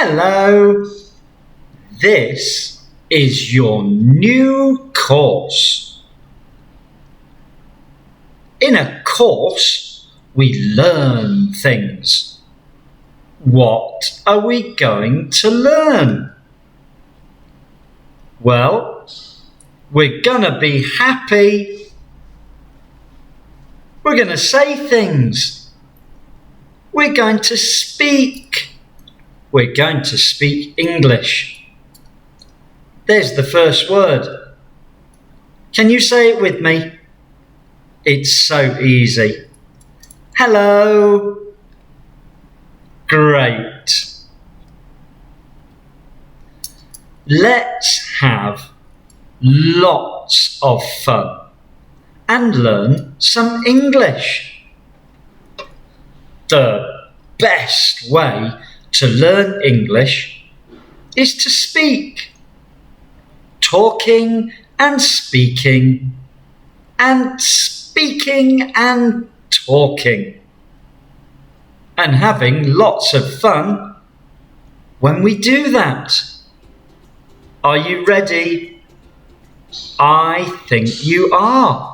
Hello! This is your new course. In a course, we learn things. What are we going to learn? Well, we're gonna be happy. We're gonna say things. We're going to speak. We're going to speak English. There's the first word. Can you say it with me? It's so easy. Hello. Great. Let's have lots of fun and learn some English. The best way to learn English is to speak. Talking and speaking and speaking and talking and having lots of fun when we do that. Are you ready? I think you are.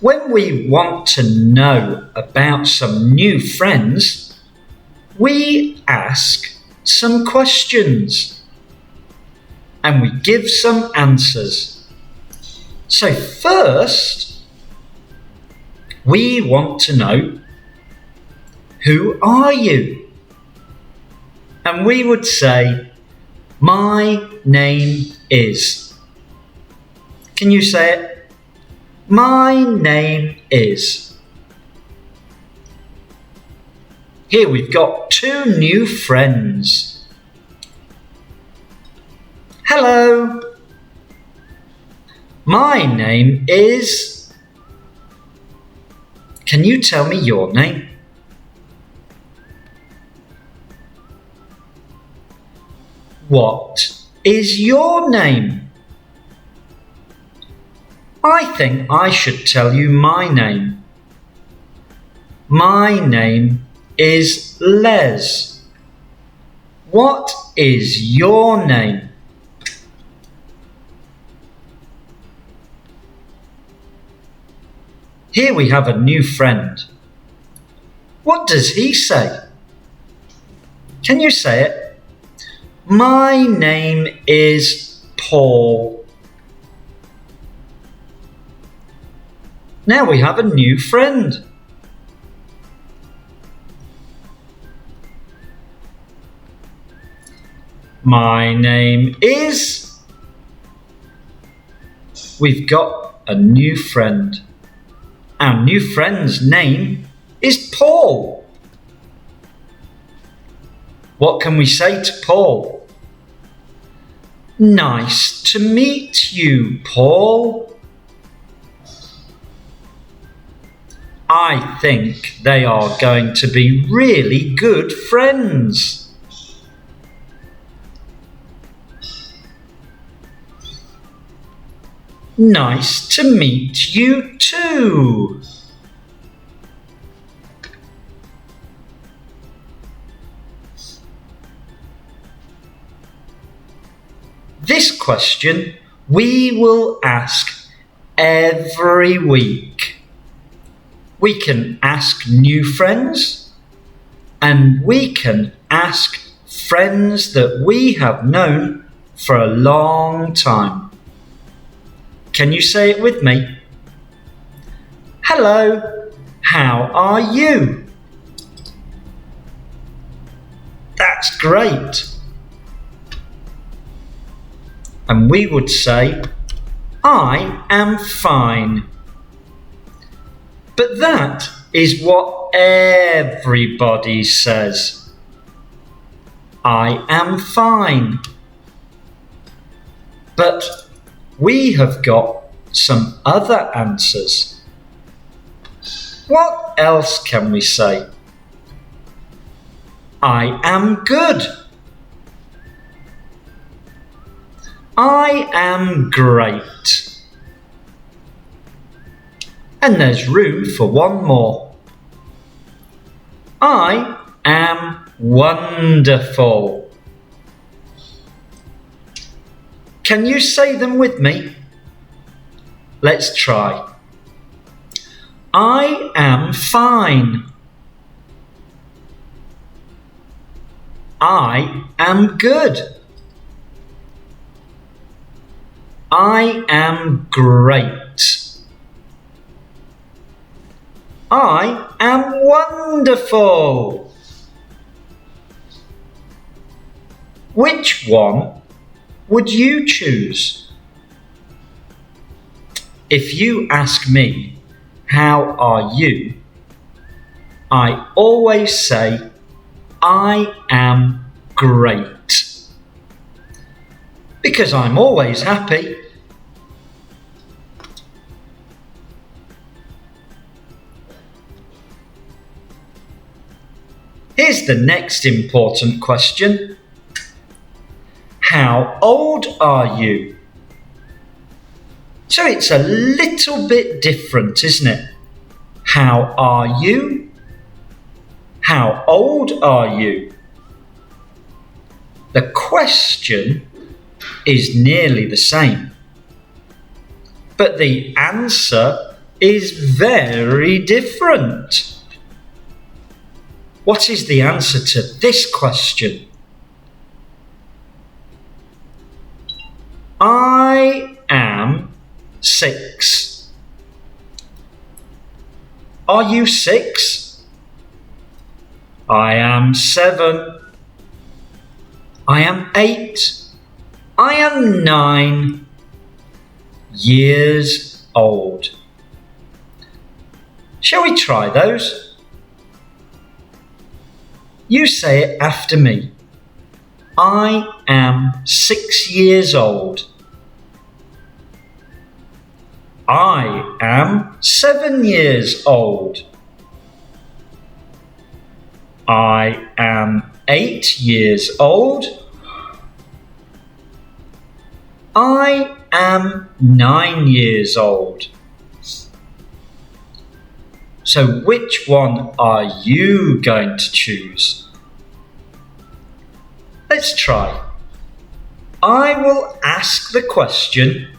When we want to know about some new friends, we ask some questions and we give some answers. So first, we want to know, who are you? And we would say, my name is. Can you say it? My name is. Here we've got two new friends. Hello. My name is. Can you tell me your name? What is your name? I think I should tell you my name. My name is Les. What is your name? Here we have a new friend. What does he say? Can you say it? My name is Paul. Now we have a new friend. My name is. We've got a new friend. Our new friend's name is Paul. What can we say to Paul? Nice to meet you, Paul. I think they are going to be really good friends. Nice to meet you too. This question we will ask every week. We can ask new friends and we can ask friends that we have known for a long time. Can you say it with me? Hello, how are you? That's great. And we would say, I am fine. But that is what everybody says. I am fine. But we have got some other answers. What else can we say? I am good. I am great. And there's room for one more. I am wonderful. Can you say them with me? Let's try. I am fine. I am good. I am great. I am wonderful. Which one would you choose? If you ask me, how are you? I always say, I am great. Because I'm always happy. Here's the next important question. How old are you? So it's a little bit different, isn't it? How are you? How old are you? The question is nearly the same, but the answer is very different. What is the answer to this question? I am 6. Are you 6? I am 7. I am 8. I am 9 years old. Shall we try those? You say it after me. I am 6 years old. I am 7 years old. I am 8 years old. I am 9 years old. So which one are you going to choose? Let's try. I will ask the question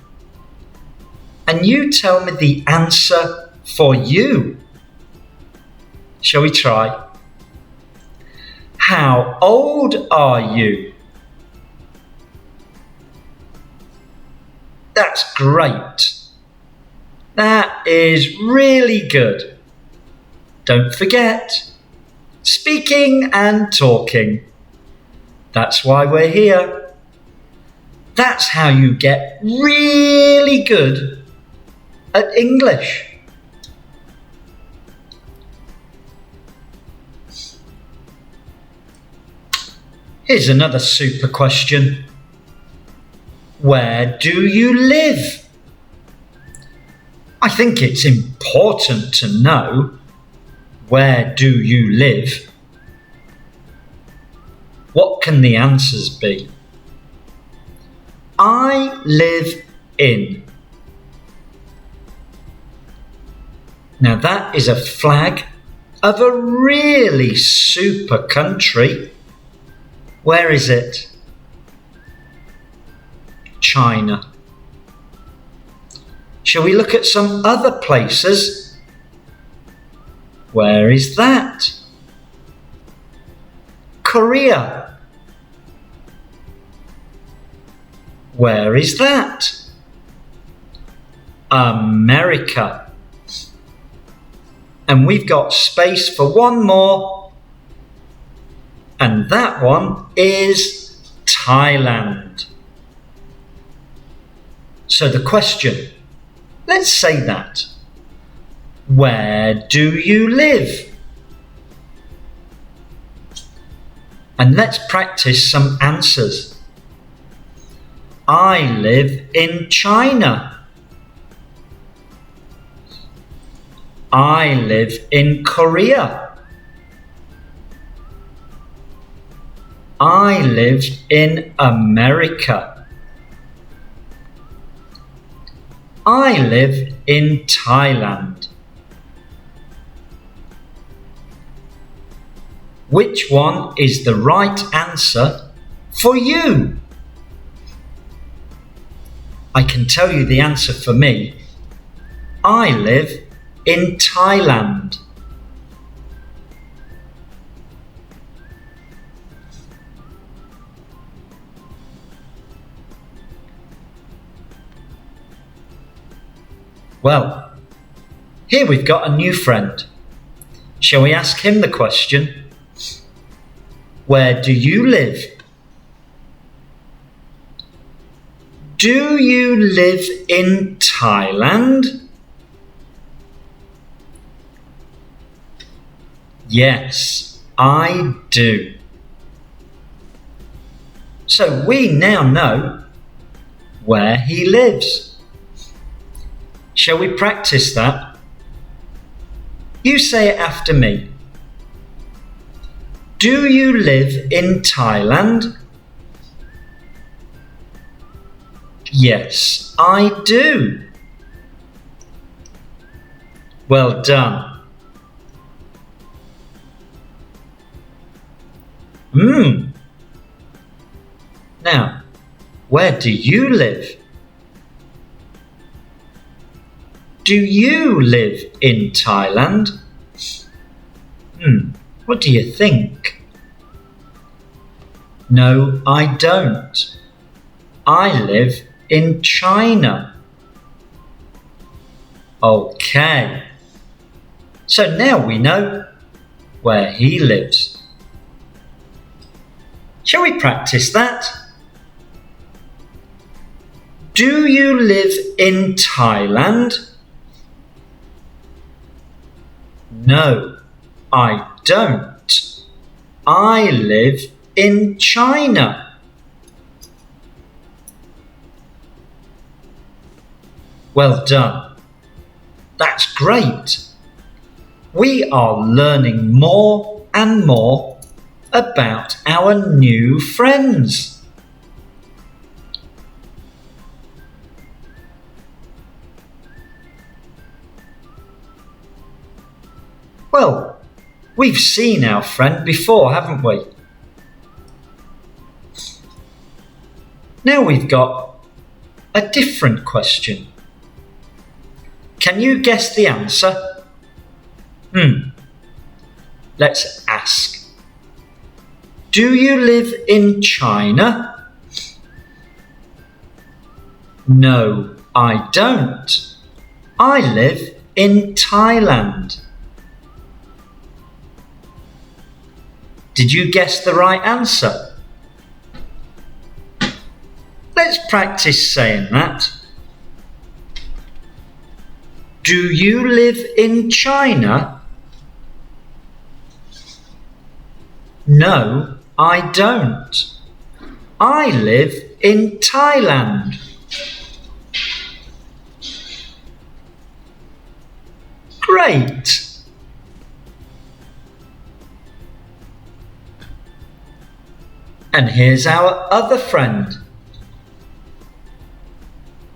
and you tell me the answer for you. Shall we try? How old are you? That's great. That is really good. Don't forget, speaking and talking. That's why we're here. That's how you get really good at English. Here's another super question. Where do you live? I think it's important to know, where do you live? What can the answers be? I live in. Now that is a flag of a really super country. Where is it? China. Shall we look at some other places? Where is that? Korea. Where is that? America. And we've got space for one more. And that one is Thailand. So the question, let's say that. Where do you live? And let's practice some answers. I live in China. I live in Korea. I live in America. I live in Thailand. which one is the right answer for you? I can tell you the answer for me. I live in Thailand. Well, here we've got a new friend. Shall we ask him the question? Where do you live? Do you live in Thailand? Yes, I do. So we now know where he lives. Shall we practice that? You say it after me. Do you live in Thailand? Yes, I do. Well done. Now, where do you live? Do you live in Thailand? What do you think? No, I don't. I live in China. Okay. So now we know where he lives. Shall we practice that? Do you live in Thailand? No, I don't. I live in China. Well done. That's great. We are learning more and more about our new friends. Well, we've seen our friend before, haven't we? Now we've got a different question. Can you guess the answer? Let's ask. Do you live in China? No, I don't. I live in Thailand. Did you guess the right answer? Let's practice saying that. Do you live in China? No, I don't. I live in Thailand. Great! And here's our other friend.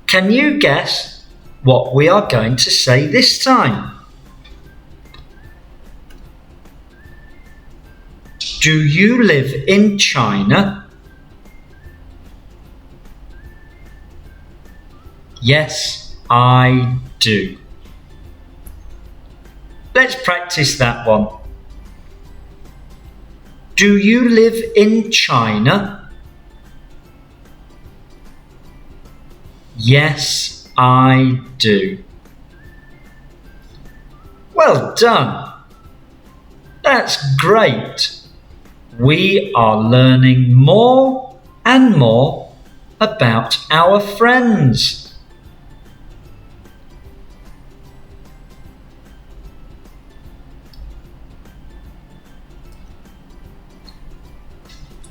Can you guess what we are going to say this time? Do you live in China? Yes, I do. Let's practice that one. Do you live in China? Yes, I do. Well done. That's great. We are learning more and more about our friends.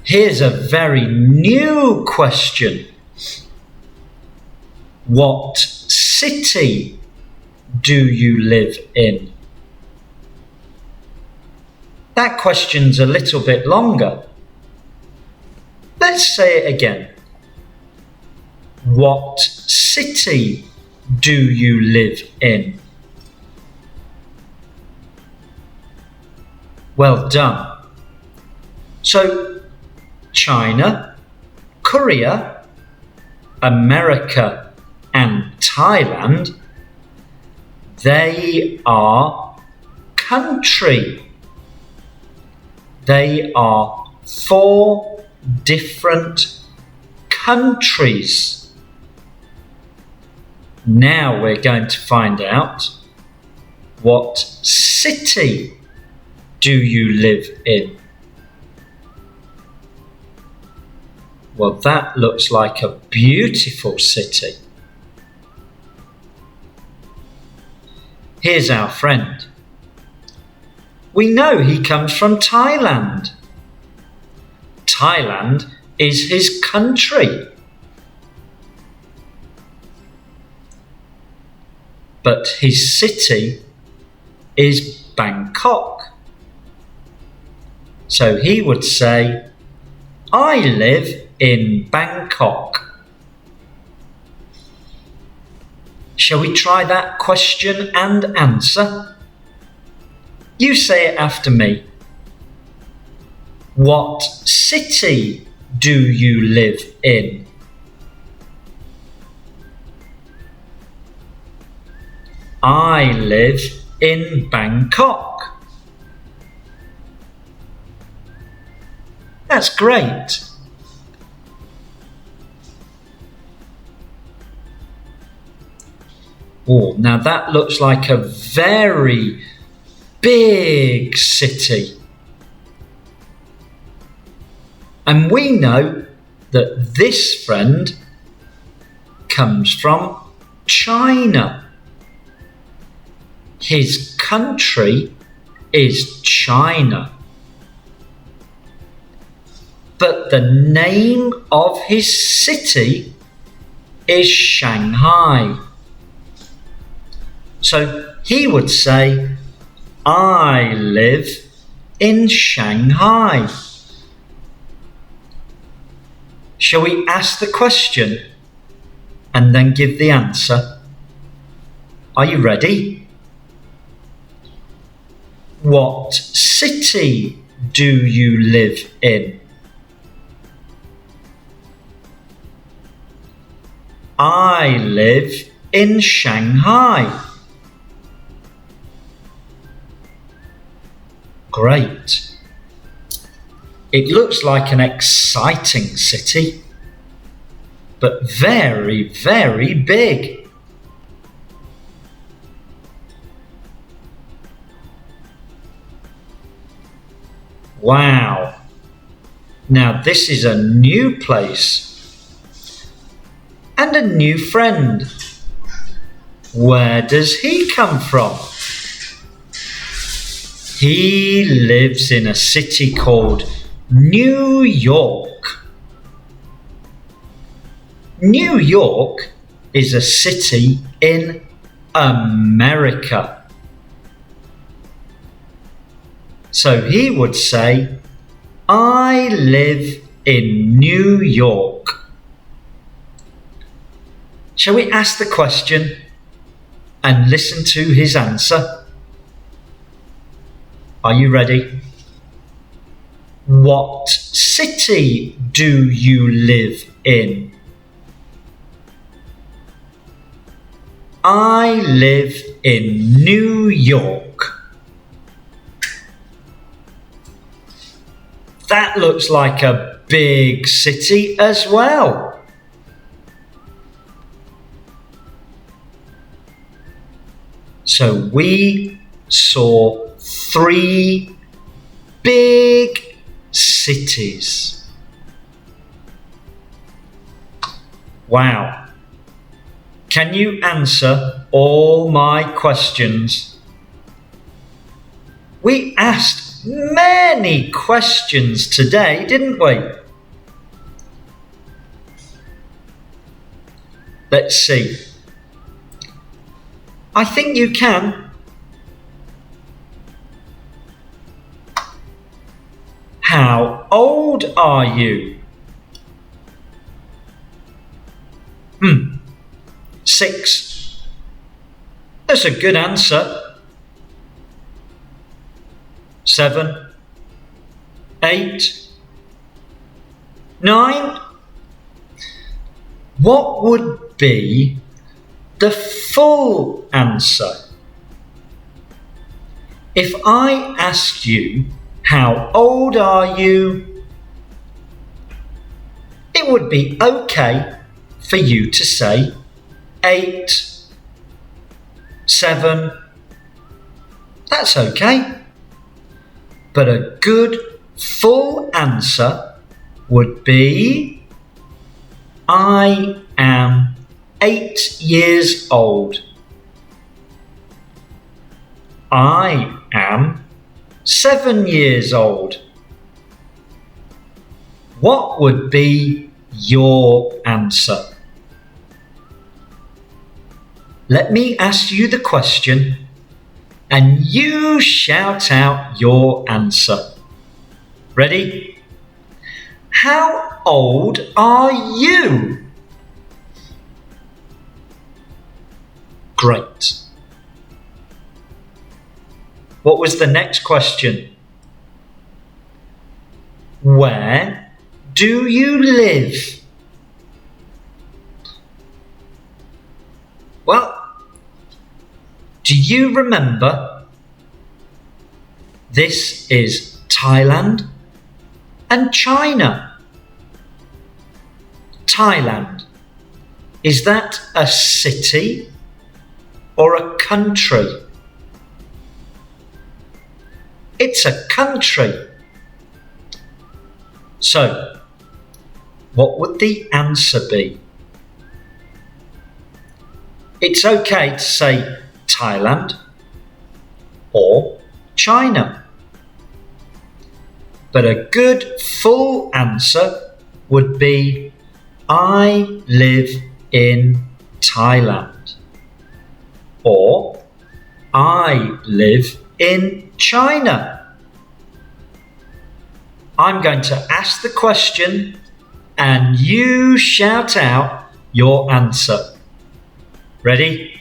Here's a very new question. What city do you live in? That question's a little bit longer. Let's say it again. What city do you live in? Well done. So, China, Korea, America, and Thailand, they are country. They are 4 different countries. Now we're going to find out, what city do you live in? Well, that looks like a beautiful city. Here's our friend. We know he comes from Thailand. Thailand is his country. But his city is Bangkok. So he would say, I live in Bangkok. Shall we try that question and answer? You say it after me. What city do you live in? I live in Bangkok. That's great. Oh, now that looks like a very big city. And we know that this friend comes from China. His country is China. But the name of his city is Shanghai. So he would say, I live in Shanghai. Shall we ask the question and then give the answer? Are you ready? What city do you live in? I live in Shanghai. Great. It looks like an exciting city, but very, very big. Wow. Now this is a new place and a new friend. Where does he come from? He lives in a city called New York. New York is a city in America. So he would say, I live in New York. Shall we ask the question and listen to his answer? Are you ready? What city do you live in? I live in New York. That looks like a big city as well. So we saw 3 big cities. Wow. Can you answer all my questions? We asked many questions today, didn't we? Let's see. I think you can. How old are you? 6. That's a good answer. 7, 8, 9. What would be the full answer? If I asked you, how old are you? It would be okay for you to say 8, 7. That's okay. But a good full answer would be, I am 8 years old. I am 7 years old. What would be your answer? Let me ask you the question and you shout out your answer. Ready? How old are you? Great. What was the next question? Where do you live? Well, do you remember? This is Thailand and China. Thailand. Is that a city or a country? It's a country. So, what would the answer be? It's okay to say Thailand or China. But a good full answer would be, I live in Thailand. Or, I live in China. I'm going to ask the question and you shout out your answer. Ready?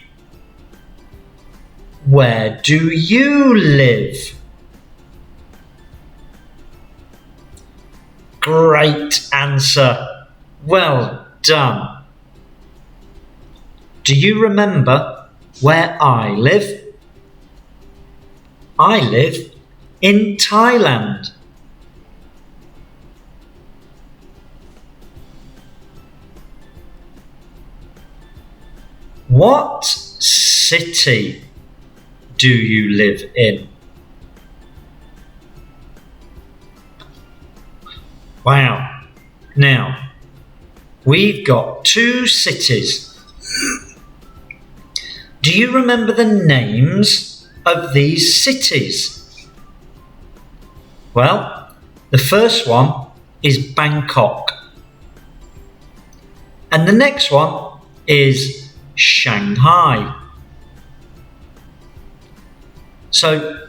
Where do you live? Great answer. Well done. Do you remember where I live? I live in Thailand. What city do you live in? Wow. Now, we've got 2 cities. Do you remember the names of these cities? Well, the first one is Bangkok. And the next one is Shanghai. So,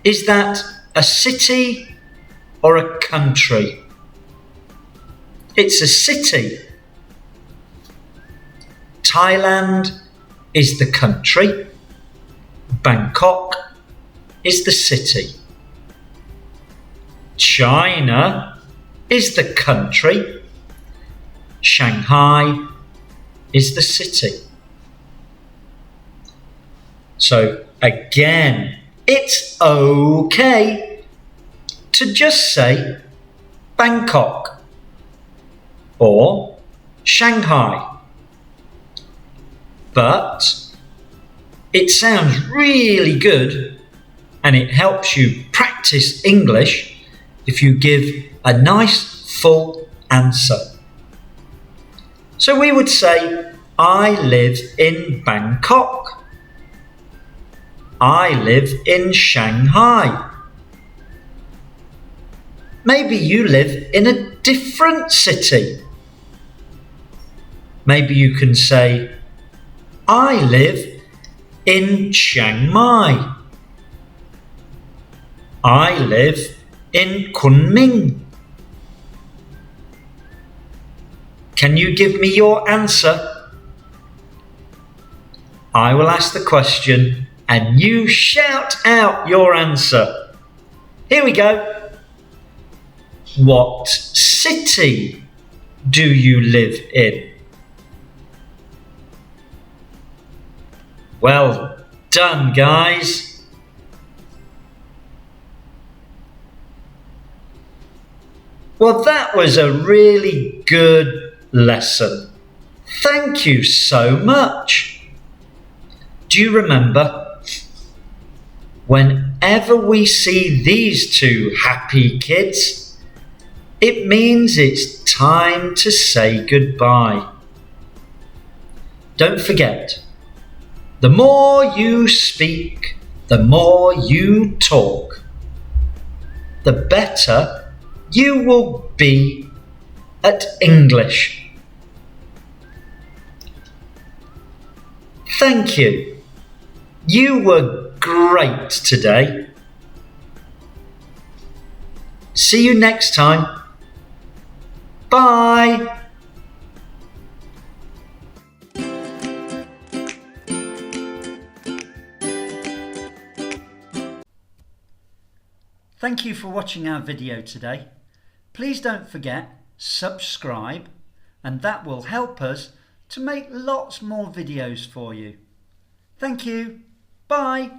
is that a city or a country? It's a city. Thailand is the country. Bangkok is the city. China is the country. Shanghai is the city. So again, it's okay to just say Bangkok or Shanghai. But it sounds really good and it helps you practice English if you give a nice full answer. So we would say, I live in Bangkok. I live in Shanghai. Maybe you live in a different city. Maybe you can say, I live in Chiang Mai. I live in Kunming. Can you give me your answer? I will ask the question and you shout out your answer. Here we go. What city do you live in? Well done, guys. Well, that was a really good lesson. Thank you so much. Do you remember? Whenever we see these two happy kids, it means it's time to say goodbye. Don't forget, the more you speak, the more you talk, the better you will be at English. Thank you. You were great today. See you next time. Bye. Thank you for watching our video today. Please don't forget, subscribe, and that will help us to make lots more videos for you. Thank you. Bye.